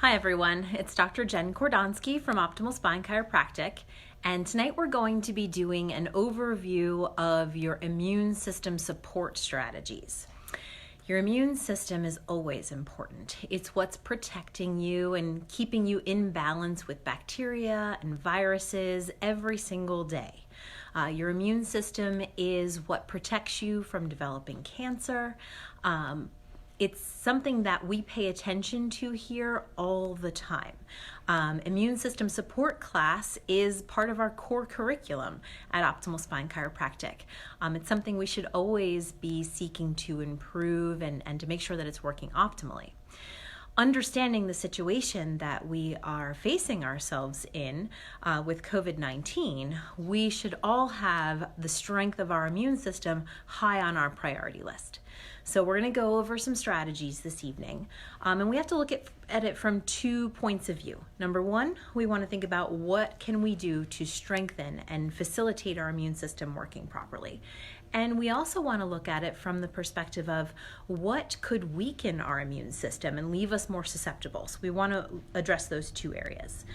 Hi everyone, it's Dr. Jen Kordonsky from Optimal Spine Chiropractic, and tonight we're going to be doing an overview of your immune system support strategies. Your immune system is always important. It's what's protecting you and keeping you in balance with bacteria and viruses every single day. Your immune system is what protects you from developing cancer. It's something that we pay attention to here all the time. Immune system support class is part of our core curriculum at Optimal Spine Chiropractic. It's something we should always be seeking to improve and to make sure that it's working optimally. Understanding the situation that we are facing ourselves in with COVID-19, we should all have the strength of our immune system high on our priority list. So we're going to go over some strategies this evening, and we have to look at it from 2 points of view. Number one, we want to think about what can we do to strengthen and facilitate our immune system working properly. And we also want to look at it from the perspective of what could weaken our immune system and leave us more susceptible. So we want to address those two areas.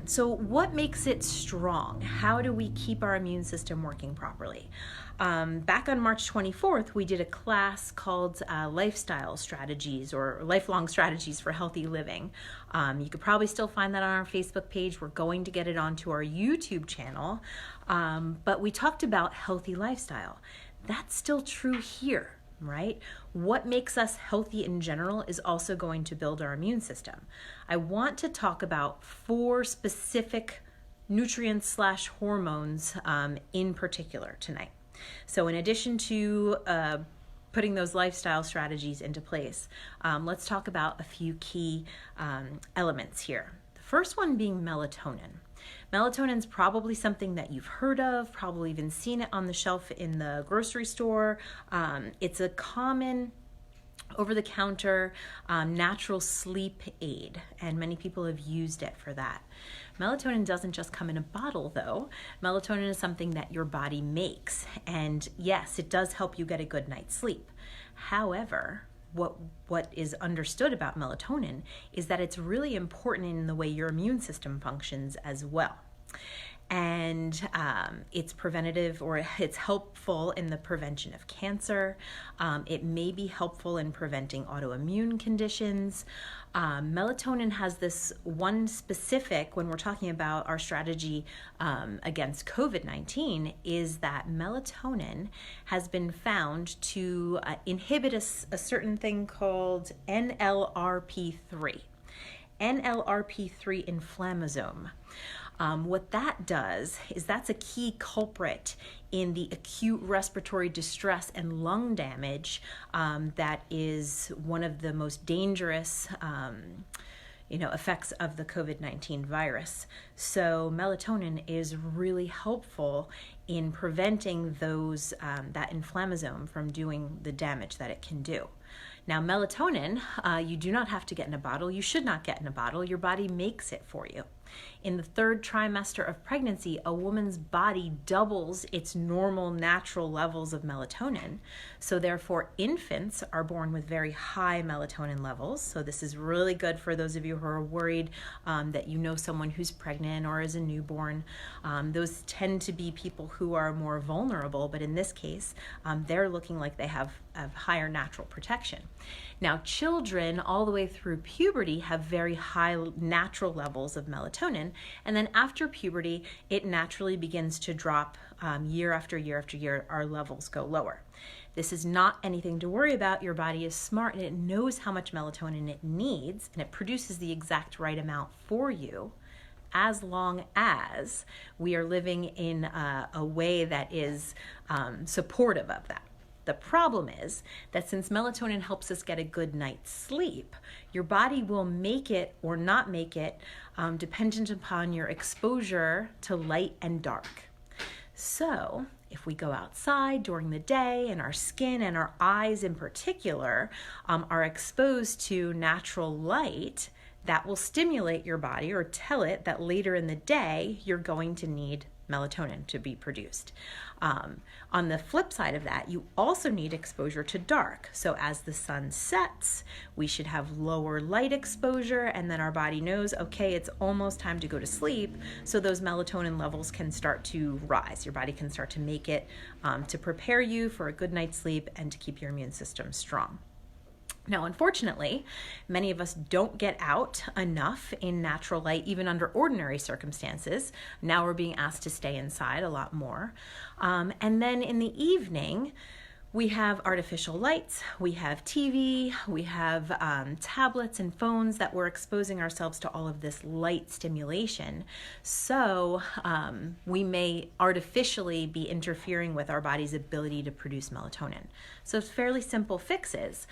So what makes it strong? How do we keep our immune system working properly? Back on March 24th, we did a class called Lifestyle Strategies or Lifelong Strategies for Healthy Living. You could probably still find that on our Facebook page. We're going to get it onto our YouTube channel. But we talked about healthy lifestyle. That's still true here, right? What makes us healthy in general is also going to build our immune system. I want to talk about 4 specific nutrients/hormones in particular tonight. So in addition to putting those lifestyle strategies into place, let's talk about a few key elements here. The first one being melatonin. Melatonin is probably something that you've heard of, probably even seen it on the shelf in the grocery store. It's a common over-the-counter natural sleep aid, and many people have used it for that. Melatonin doesn't just come in a bottle, though. Melatonin is something that your body makes, and yes, it does help you get a good night's sleep. However, what is understood about melatonin is that it's really important in the way your immune system functions as well. And it's preventative, or it's helpful in the prevention of cancer. It may be helpful in preventing autoimmune conditions. Melatonin has this one specific, when we're talking about our strategy against COVID-19, is that melatonin has been found to inhibit a certain thing called NLRP3. NLRP3 inflammasome. What that does is that's a key culprit in the acute respiratory distress and lung damage that is one of the most dangerous effects of the COVID-19 virus. So melatonin is really helpful in preventing those that inflammasome from doing the damage that it can do. Now, melatonin, you do not have to get in a bottle. You should not get in a bottle. Your body makes it for you. In the 3rd trimester of pregnancy, a woman's body doubles its normal natural levels of melatonin. So therefore, infants are born with very high melatonin levels. So this is really good for those of you who are worried that you know someone who's pregnant or is a newborn. Those tend to be people who are more vulnerable, but in this case, they're looking like they have higher natural protection. Now, children all the way through puberty have very high natural levels of melatonin, and then after puberty, it naturally begins to drop year after year after year. Our levels go lower. This is not anything to worry about. Your body is smart and it knows how much melatonin it needs, and it produces the exact right amount for you, as long as we are living in a way that is supportive of that. The problem is that since melatonin helps us get a good night's sleep, your body will make it or not make it dependent upon your exposure to light and dark. So if we go outside during the day and our skin and our eyes in particular are exposed to natural light, that will stimulate your body or tell it that later in the day you're going to need melatonin to be produced. On the flip side of that, you also need exposure to dark. So as the sun sets, we should have lower light exposure, and then our body knows, okay, it's almost time to go to sleep, so those melatonin levels can start to rise. Your body can start to make it to prepare you for a good night's sleep and to keep your immune system strong. Now, unfortunately, many of us don't get out enough in natural light, even under ordinary circumstances. Now we're being asked to stay inside a lot more. And then in the evening, we have artificial lights, we have TV, we have tablets and phones that we're exposing ourselves to all of this light stimulation. So we may artificially be interfering with our body's ability to produce melatonin. So it's fairly simple fixes.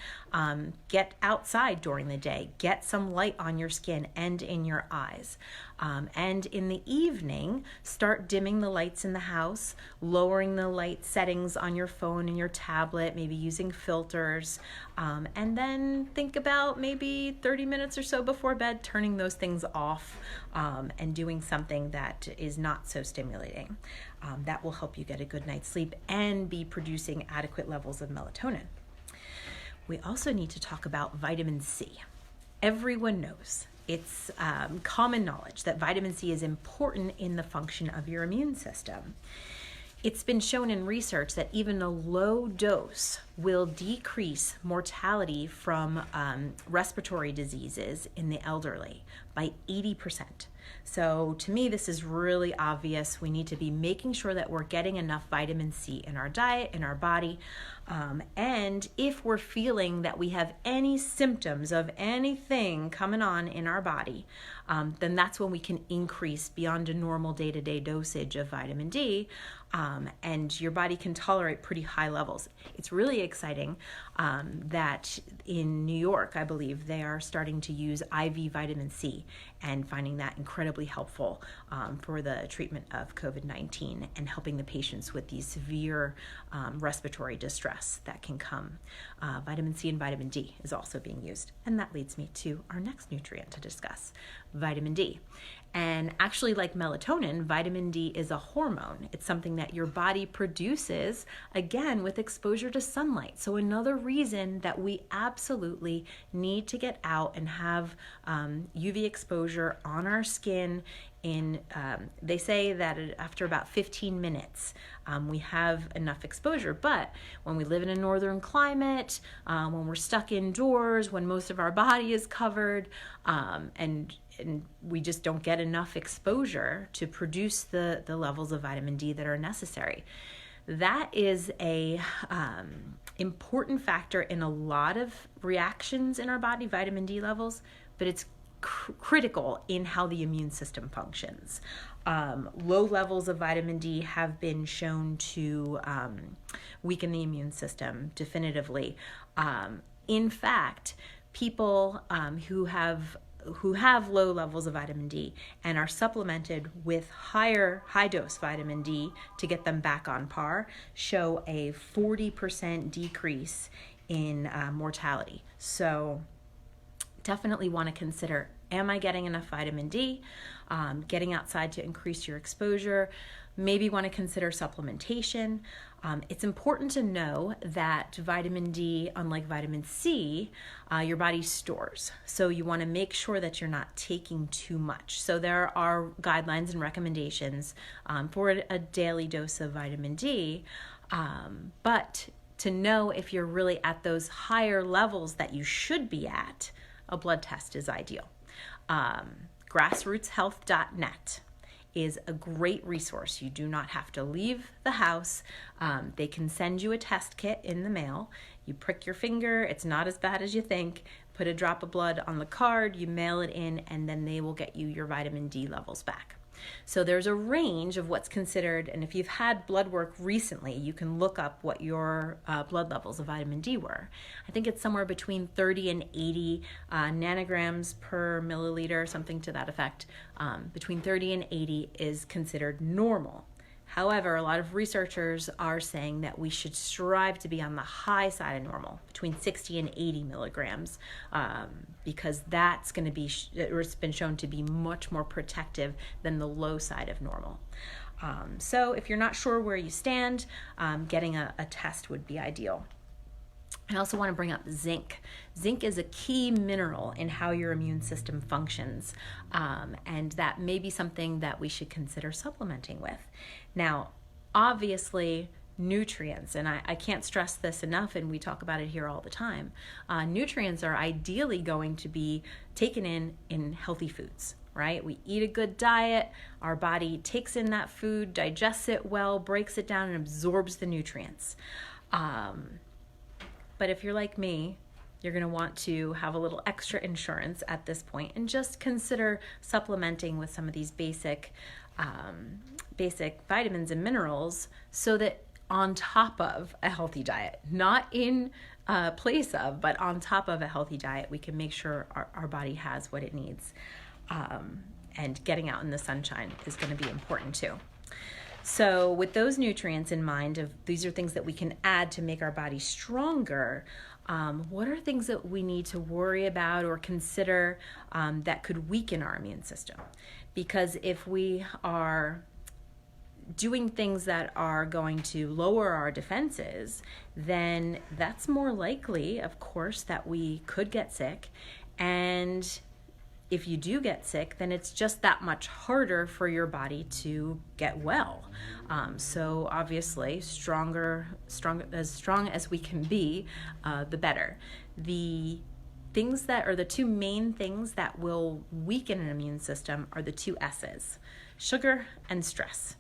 Get outside during the day, get some light on your skin and in your eyes. And in the evening, start dimming the lights in the house, lowering the light settings on your phone and your tablet, maybe using filters, and then think about maybe 30 minutes or so before bed, turning those things off and doing something that is not so stimulating. That will help you get a good night's sleep and be producing adequate levels of melatonin. We also need to talk about vitamin C. Everyone knows. It's common knowledge that vitamin C is important in the function of your immune system. It's been shown in research that even a low dose will decrease mortality from respiratory diseases in the elderly by 80%. So to me, this is really obvious. We need to be making sure that we're getting enough vitamin C in our diet, in our body. And if we're feeling that we have any symptoms of anything coming on in our body, then that's when we can increase beyond a normal day-to-day dosage of vitamin D, and your body can tolerate pretty high levels. It's really exciting that in New York, I believe, they are starting to use IV vitamin C and finding that incredibly helpful for the treatment of COVID-19 and helping the patients with these severe respiratory distress that can come. Vitamin C and vitamin D is also being used. And that leads me to our next nutrient to discuss, vitamin D. And actually, like melatonin, vitamin D is a hormone. It's something that your body produces, again, with exposure to sunlight. So another reason that we absolutely need to get out and have UV exposure on our skin. They say that after about 15 minutes, we have enough exposure. But when we live in a northern climate, when we're stuck indoors, when most of our body is covered, and we just don't get enough exposure to produce the levels of vitamin D that are necessary. That is a important factor in a lot of reactions in our body, vitamin D levels, but it's critical in how the immune system functions. Low levels of vitamin D have been shown to weaken the immune system definitively. In fact, people who have low levels of vitamin D and are supplemented with high dose vitamin D to get them back on par show a 40% decrease in mortality. So definitely want to consider, am I getting enough vitamin D? Getting outside to increase your exposure. Maybe want to consider supplementation. It's important to know that vitamin D, unlike vitamin C, your body stores. So you want to make sure that you're not taking too much. So there are guidelines and recommendations for a daily dose of vitamin D, but to know if you're really at those higher levels that you should be at, a blood test is ideal. Grassrootshealth.net is a great resource. You do not have to leave the house. They can send you a test kit in the mail. You prick your finger. It's not as bad as you think. Put a drop of blood on the card. You mail it in, and then they will get you your vitamin D levels back. So there's a range of what's considered, and if you've had blood work recently, you can look up what your blood levels of vitamin D were. I think it's somewhere between 30 and 80 nanograms per milliliter, something to that effect. Between 30 and 80 is considered normal. However, a lot of researchers are saying that we should strive to be on the high side of normal, between 60 and 80 milligrams, because that's going to be, it's been shown to be much more protective than the low side of normal. So if you're not sure where you stand, getting a test would be ideal. I also want to bring up zinc. Zinc is a key mineral in how your immune system functions, and that may be something that we should consider supplementing with. Now, obviously, nutrients, and I can't stress this enough, and we talk about it here all the time. Nutrients are ideally going to be taken in healthy foods, right? We eat a good diet, our body takes in that food, digests it well, breaks it down, and absorbs the nutrients. But if you're like me, you're going to want to have a little extra insurance at this point and just consider supplementing with some of these basic vitamins and minerals, so that on top of a healthy diet, not in place of, but on top of a healthy diet, we can make sure our body has what it needs. And getting out in the sunshine is going to be important too. So with those nutrients in mind, these are things that we can add to make our body stronger, what are things that we need to worry about or consider that could weaken our immune system? Because if we are doing things that are going to lower our defenses, then that's more likely, of course, that we could get sick. And if you do get sick, then it's just that much harder for your body to get well. So obviously, as strong as we can be, the better. The things that are the two main things that will weaken an immune system are the two S's: sugar and stress.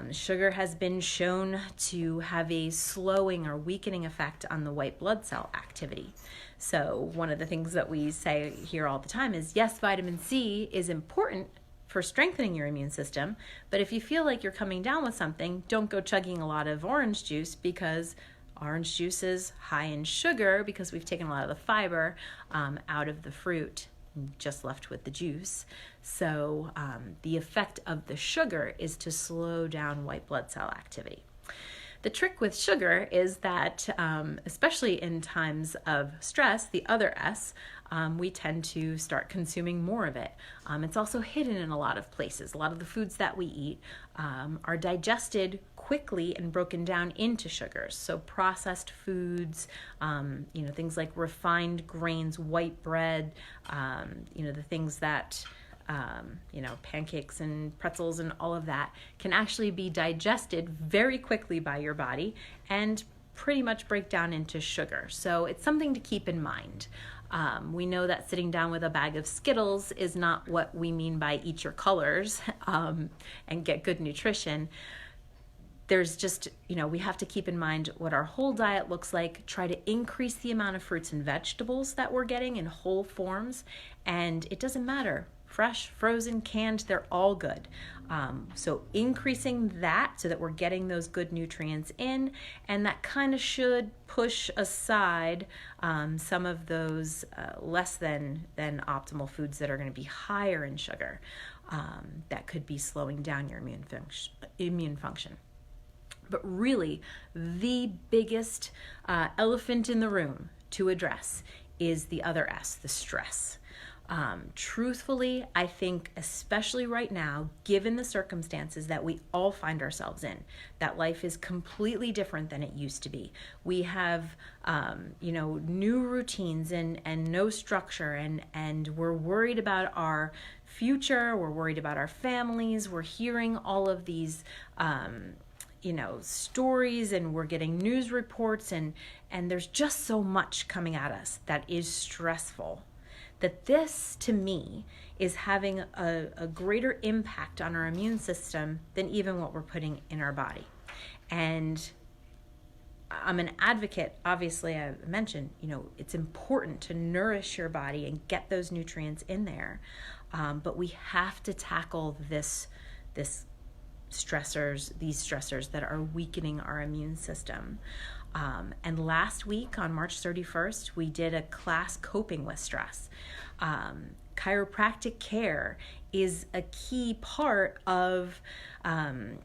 Sugar has been shown to have a slowing or weakening effect on the white blood cell activity. So one of the things that we say here all the time is, yes, vitamin C is important for strengthening your immune system, but if you feel like you're coming down with something, don't go chugging a lot of orange juice, because orange juice is high in sugar because we've taken a lot of the fiber out of the fruit, just left with the juice. So the effect of the sugar is to slow down white blood cell activity. The trick with sugar is that, especially in times of stress, the other S, we tend to start consuming more of it. It's also hidden in a lot of places. A lot of the foods that we eat are digested quickly and broken down into sugars. So processed foods, things like refined grains, white bread, the things that pancakes and pretzels and all of that can actually be digested very quickly by your body and pretty much break down into sugar. So it's something to keep in mind. We know that sitting down with a bag of Skittles is not what we mean by eat your colors and get good nutrition. There's just, we have to keep in mind what our whole diet looks like, try to increase the amount of fruits and vegetables that we're getting in whole forms, and it doesn't matter. Fresh, frozen, canned, they're all good. So increasing that so that we're getting those good nutrients in, and that kind of should push aside some of those less than optimal foods that are going to be higher in sugar that could be slowing down your immune function. But really, the biggest elephant in the room to address is the other S, the stress. Truthfully, I think especially right now, given the circumstances that we all find ourselves in, that life is completely different than it used to be. We have, new routines and no structure, and we're worried about our future. We're worried about our families. We're hearing all of these, stories, and we're getting news reports, and there's just so much coming at us that is stressful, that this, to me, is having a greater impact on our immune system than even what we're putting in our body. And I'm an advocate, obviously, I mentioned, it's important to nourish your body and get those nutrients in there, but we have to tackle these stressors that are weakening our immune system. And last week on March 31st, we did a class coping with stress. Chiropractic care is a key part of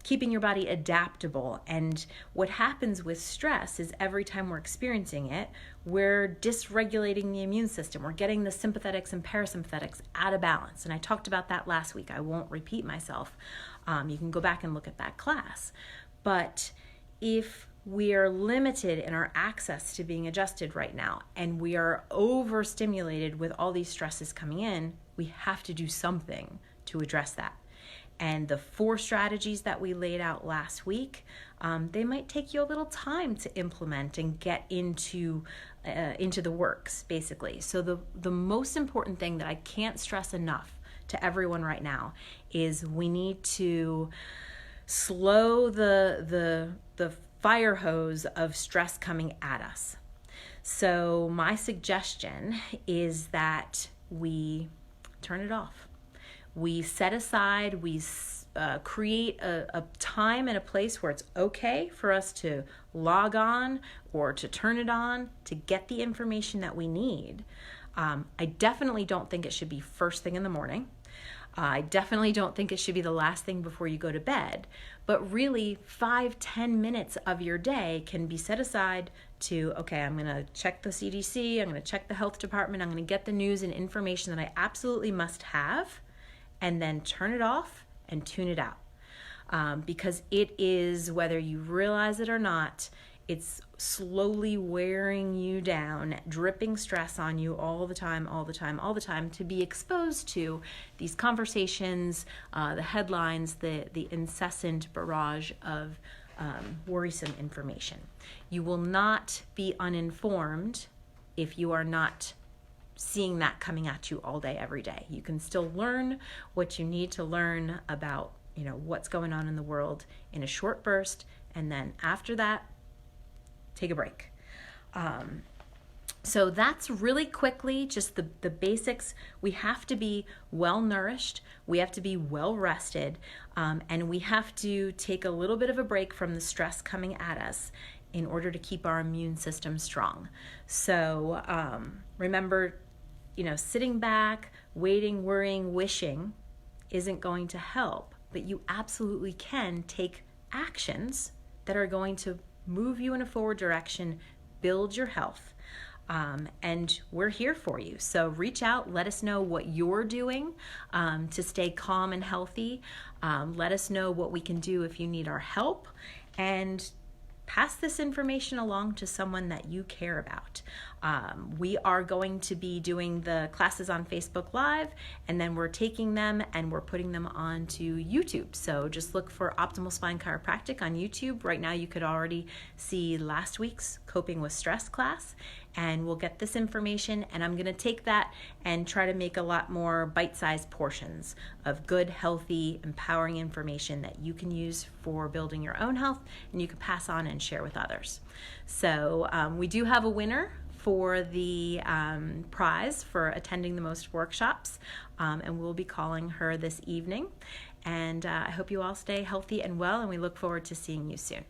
keeping your body adaptable. And what happens with stress is every time we're experiencing it, we're dysregulating the immune system. We're getting the sympathetics and parasympathetics out of balance. And I talked about that last week. I won't repeat myself. You can go back and look at that class. But if we are limited in our access to being adjusted right now, and we are overstimulated with all these stresses coming in, we have to do something to address that. And the 4 strategies that we laid out last week, they might take you a little time to implement and get into the works, basically. So the most important thing that I can't stress enough to everyone right now is we need to slow the fire hose of stress coming at us. So my suggestion is that we turn it off. We set aside, we create a time and a place where it's okay for us to log on or to turn it on to get the information that we need. I definitely don't think it should be first thing in the morning. I definitely don't think it should be the last thing before you go to bed, but really 5-10 minutes of your day can be set aside to, okay, I'm going to check the CDC, I'm going to check the health department, I'm going to get the news and information that I absolutely must have, and then turn it off and tune it out. Because it is, whether you realize it or not, it's slowly wearing you down, dripping stress on you all the time to be exposed to these conversations, the headlines, the incessant barrage of worrisome information. You will not be uninformed if you are not seeing that coming at you all day, every day. You can still learn what you need to learn about, what's going on in the world in a short burst, and then after that, take a break. So that's really quickly just the basics. We have to be well nourished, we have to be well rested, and we have to take a little bit of a break from the stress coming at us in order to keep our immune system strong. So remember, sitting back, waiting, worrying, wishing isn't going to help, but you absolutely can take actions that are going to move you in a forward direction, build your health, and we're here for you. So reach out, let us know what you're doing to stay calm and healthy. Let us know what we can do if you need our help, and pass this information along to someone that you care about. We are going to be doing the classes on Facebook Live, and then we're taking them and we're putting them onto YouTube. So just look for Optimal Spine Chiropractic on YouTube. Right now you could already see last week's Coping with Stress class, and we'll get this information, and I'm going to take that and try to make a lot more bite-sized portions of good, healthy, empowering information that you can use for building your own health and you can pass on and share with others. So we do have a winner for the prize for attending the most workshops, and we'll be calling her this evening. And I hope you all stay healthy and well, and we look forward to seeing you soon.